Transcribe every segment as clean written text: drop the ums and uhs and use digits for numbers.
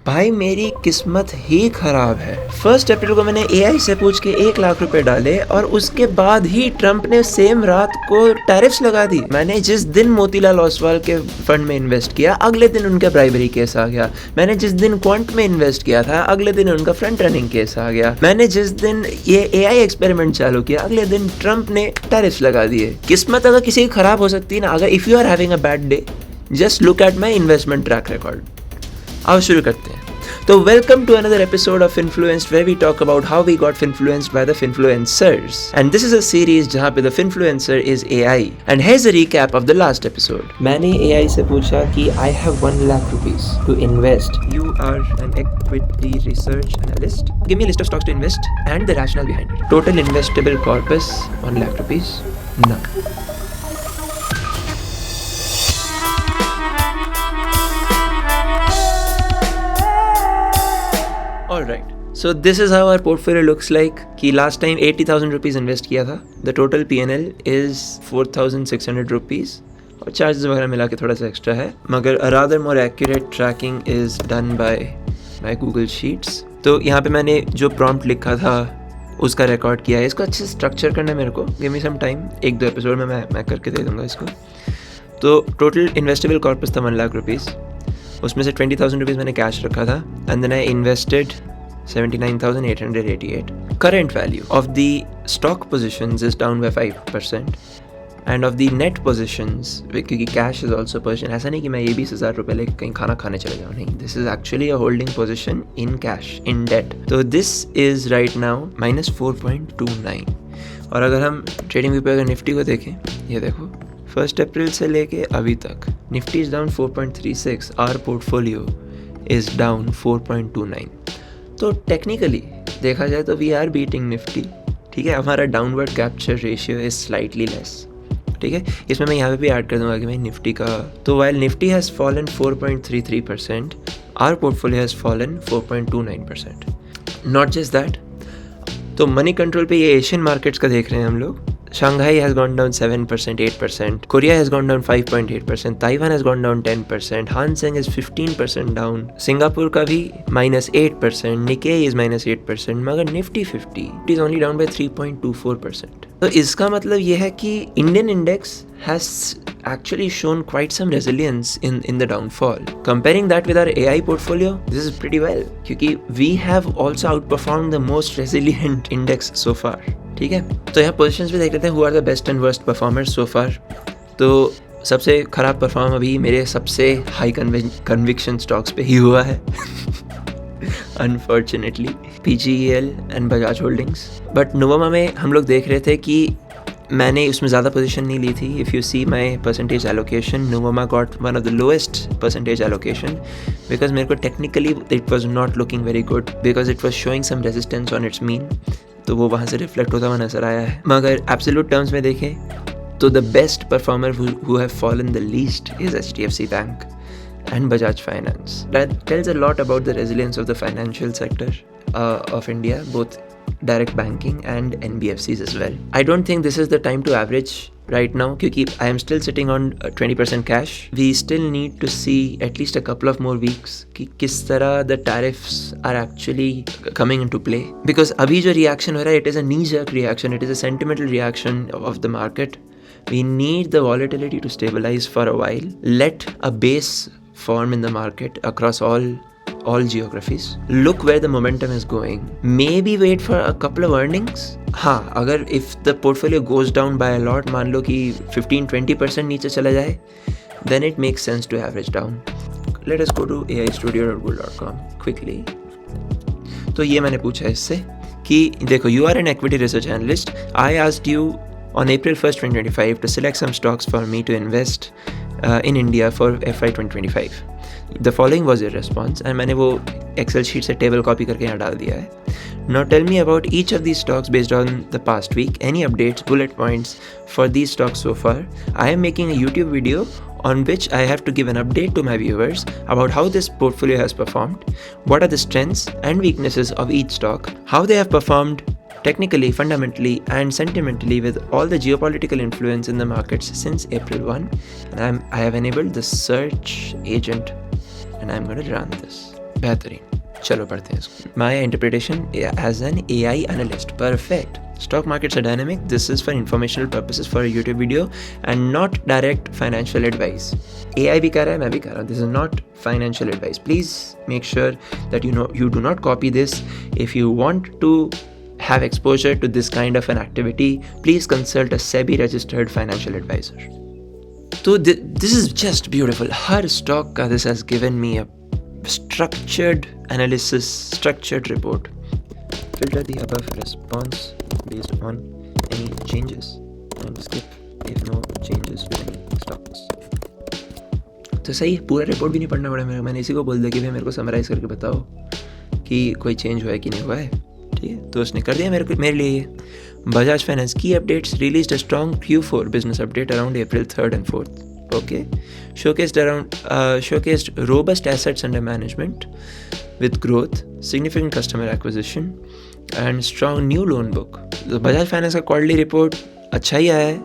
भाई मेरी किस्मत ही खराब है। 1 अप्रैल को मैंने AI से पूछ के 1 लाख रुपए डाले और उसके बाद ही ट्रंप ने सेम रात को टैरिफ्स लगा दी। मैंने जिस दिन मोतीलाल ओसवाल के फंड में इन्वेस्ट किया, अगले दिन उनका ब्राइबरी केस आ गया। मैंने जिस दिन क्वांट में इन्वेस्ट किया था, अगले दिन उनका फ्रंट रनिंग केस आ गया। मैंने जिस दिन ये AI एक्सपेरिमेंट चालू किया, अगले दिन ट्रंप ने टैरिफ्स लगा दिए। किस्मत अगर किसी की खराब हो सकती है ना, अगर if you are having a bad day, just look at my investment track record. आओ शुरू करते हैं। तो welcome to another episode of influenced, where we talk about how we got influenced by the finfluencers, and this is a series जहां पे the finfluencer is AI। And here's a recap of the last episode. मैंने AI से पूछा कि I have 1 lakh rupees to invest. You are an equity research analyst, give me a list of stocks to invest and the rational behind it. Total investable corpus 1 lakh rupees. None. Alright, so this is how our portfolio looks like. कि last time 80,000 rupees invest किया था. The total P&L is 4,600 rupees. और charges वगैरह मिला के थोड़ा सा extra है, मगर a rather more accurate tracking is done by Google Sheets. तो यहाँ पे मैंने जो prompt लिखा था उसका रिकॉर्ड किया है। इसको अच्छे से स्ट्रक्चर करना है मेरे को। Give me some time, 1-2 episode में मैं करके दे दूँगा इसको। तो टोटल इन्वेस्टेबल कॉर्पस था 1 लाख रुपीज़। उसमें से 20,000 रुपीज़ मैंने कैश रखा था, and then I invested 79,888. Current value of the stock positions is down by 5%, and of the net positions, क्योंकि cash is also position, ऐसा नहीं कि मैं ये 20,000 रुपये लेकर कहीं खाना खाने चले जाऊँ, नहीं, this is actually a holding position in cash, in debt. तो this is right now -4.29. और अगर हम ट्रेडिंग व्यू पे अगर निफ्टी को देखें, ये देखो 1 अप्रैल से लेके अभी तक Nifty is down 4.36, our portfolio is down 4.29। तो टेक्निकली देखा जाए तो वी आर बीटिंग निफ्टी, ठीक है। हमारा downward capture ratio is slightly less, ठीक है। इसमें मैं यहाँ पे भी ऐड कर दूंगा कि भाई निफ्टी का, तो while Nifty has fallen 4.33%, our portfolio has fallen 4.29%। Not just that, तो मनी कंट्रोल पे ये एशियन मार्केट्स का देख रहे हैं हम लोग। Shanghai has gone down 7%, 8%. Korea has gone down 5.8%. Taiwan has gone down 10%. Hang Seng is 15% down. Singapore का भी -8%. Nikkei is -8%. मगर Nifty 50 is only down by 3.24%. तो इसका मतलब ये है कि Indian index has actually shown quite some resilience in the downfall. Comparing that with our AI portfolio, this is pretty well, क्योंकि we have also outperformed the most resilient index so far. ठीक है, तो यहाँ positions भी देख लेते हैं, who are the best and worst performers so far. तो सबसे खराब परफॉर्म अभी मेरे सबसे हाई कन्विक्शन स्टॉक्स पे ही हुआ है unfortunately, PGEL and Bajaj holdings. But Nuvama में हम लोग देख रहे थे कि मैंने उसमें ज़्यादा पोजीशन नहीं ली थी। If you see my percentage allocation, Nuvama got one of the lowest percentage allocation because मेरे को technically it was not looking very good, because it was showing some resistance on its mean, तो वो वहाँ से reflect होता हुआ नजर आया है। मगर एब्सोल्यूट टर्म्स में देखें तो the best performer who have fallen the least is HDFC Bank and Bajaj Finance. That tells a lot about the resilience of the financial sector of India, both direct banking and NBFCs as well. I don't think this is the time to average right now, क्योंकि I am still sitting on 20% cash. We still need to see at least a couple of more weeks कि किस तरह the tariffs are actually coming into play. Because अभी जो reaction हो रहा है, it is a knee-jerk reaction, it is a sentimental reaction of the market. We need the volatility to stabilize for a while. Let a base form in the market across all geographies. Look where the momentum is going. Maybe wait for a couple of earnings. हाँ, अगर if the portfolio goes down by a lot, मान लो कि 15-20% नीचे चला जाए, then it makes sense to average down. Let us go to aistudio.google.com quickly. तो ये मैंने पूछा इससे कि देखो, you are an equity research analyst. I asked you on April 1st, 2025 to select some stocks for me to invest in India for FY 2025. The following was your response, and मैंने वो Excel sheet से table copy करके यहाँ डाल दिया है. Now tell me about each of these stocks based on the past week. Any updates, bullet points for these stocks so far. I am making a YouTube video on which I have to give an update to my viewers about how this portfolio has performed, what are the strengths and weaknesses of each stock, how they have performed technically, fundamentally and sentimentally with all the geopolitical influence in the markets since April 1. And I have enabled the search agent and I'm going to run this. बेहतरीन, चलो पढ़ते हैं इसको. My interpretation as an AI analyst. Perfect. Stock markets are dynamic. This is for informational purposes for a YouTube video and not direct financial advice. AI भी कह रहा है, मैं भी कह रहा हूँ. This is not financial advice. Please make sure that you do not copy this. If you want to have exposure to this kind of an activity, please consult a SEBI registered financial advisor. So this is just beautiful. Her stock का this has given me a structured analysis, structured report. Filter the above response based on any changes and skip if no changes with any stocks. तो सही, पूरा report भी नहीं पढ़ना पड़ा मेरे को. मैंने इसी को बोल दिया कि भाई मेरे को समराइज करके बताओ कि कोई चेंज हुआ है कि नहीं हुआ है. ठीक है, तो उसने कर दिया मेरे लिए. Bajaj Finance key updates released a strong Q4 business update around April 3rd and 4th. Okay, showcased robust assets under management with growth, significant customer acquisition, and strong new loan book. तो Bajaj Finance का quarterly report अच्छा ही आया है,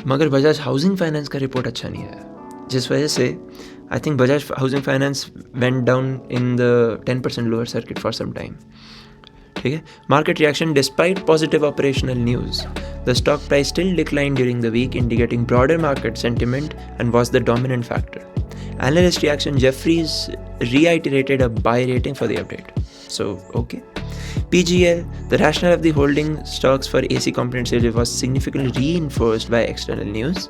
मगर Bajaj Housing Finance का report अच्छा नहीं आया, जिस वजह से I think Bajaj Housing Finance went down in the 10% lower circuit for some time. ठीक है. Market reaction despite positive operational news. The stock price still declined during the week, indicating broader market sentiment and was the dominant factor. Analyst reaction: Jefferies reiterated a buy rating for the update. So, okay. PGL, the rationale of the holding stocks for AC component sales was significantly reinforced by external news.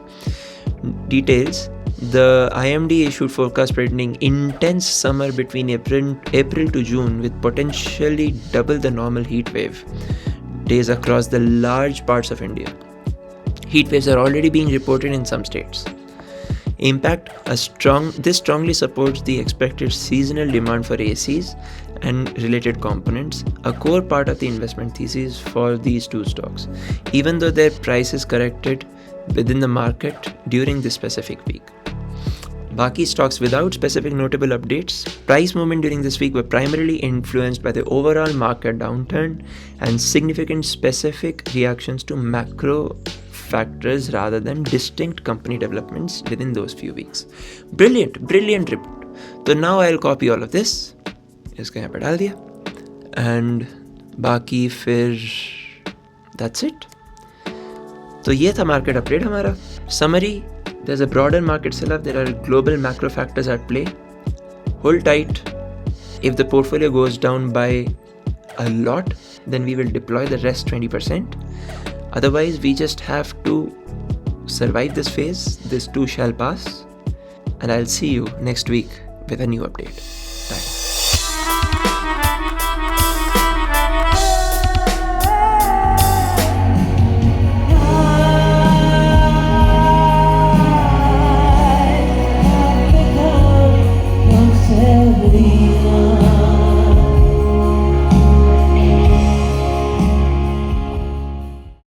Details: the IMD issued forecast predicting intense summer between April to June with potentially double the normal heat wave days across the large parts of India. Heat waves are already being reported in some states. Impact: this strongly supports the expected seasonal demand for ACs and related components, a core part of the investment thesis for these two stocks, even though their prices corrected within the market during this specific week. Baki stocks without specific notable updates. Price movement during this week were primarily influenced by the overall market downturn and significant specific reactions to macro factors rather than distinct company developments within those few weeks. Brilliant report. So now I'll copy all of this. इसको यहाँ पे डाल दिया. And बाकी फिर that's it. तो ये था मार्केट अपडेट हमारा. Summary: there's a broader market sell-off. There are global macro factors at play. Hold tight. If the portfolio goes down by a lot, then we will deploy the rest 20%. Otherwise, we just have to survive this phase. This too shall pass. And I'll see you next week with a new update.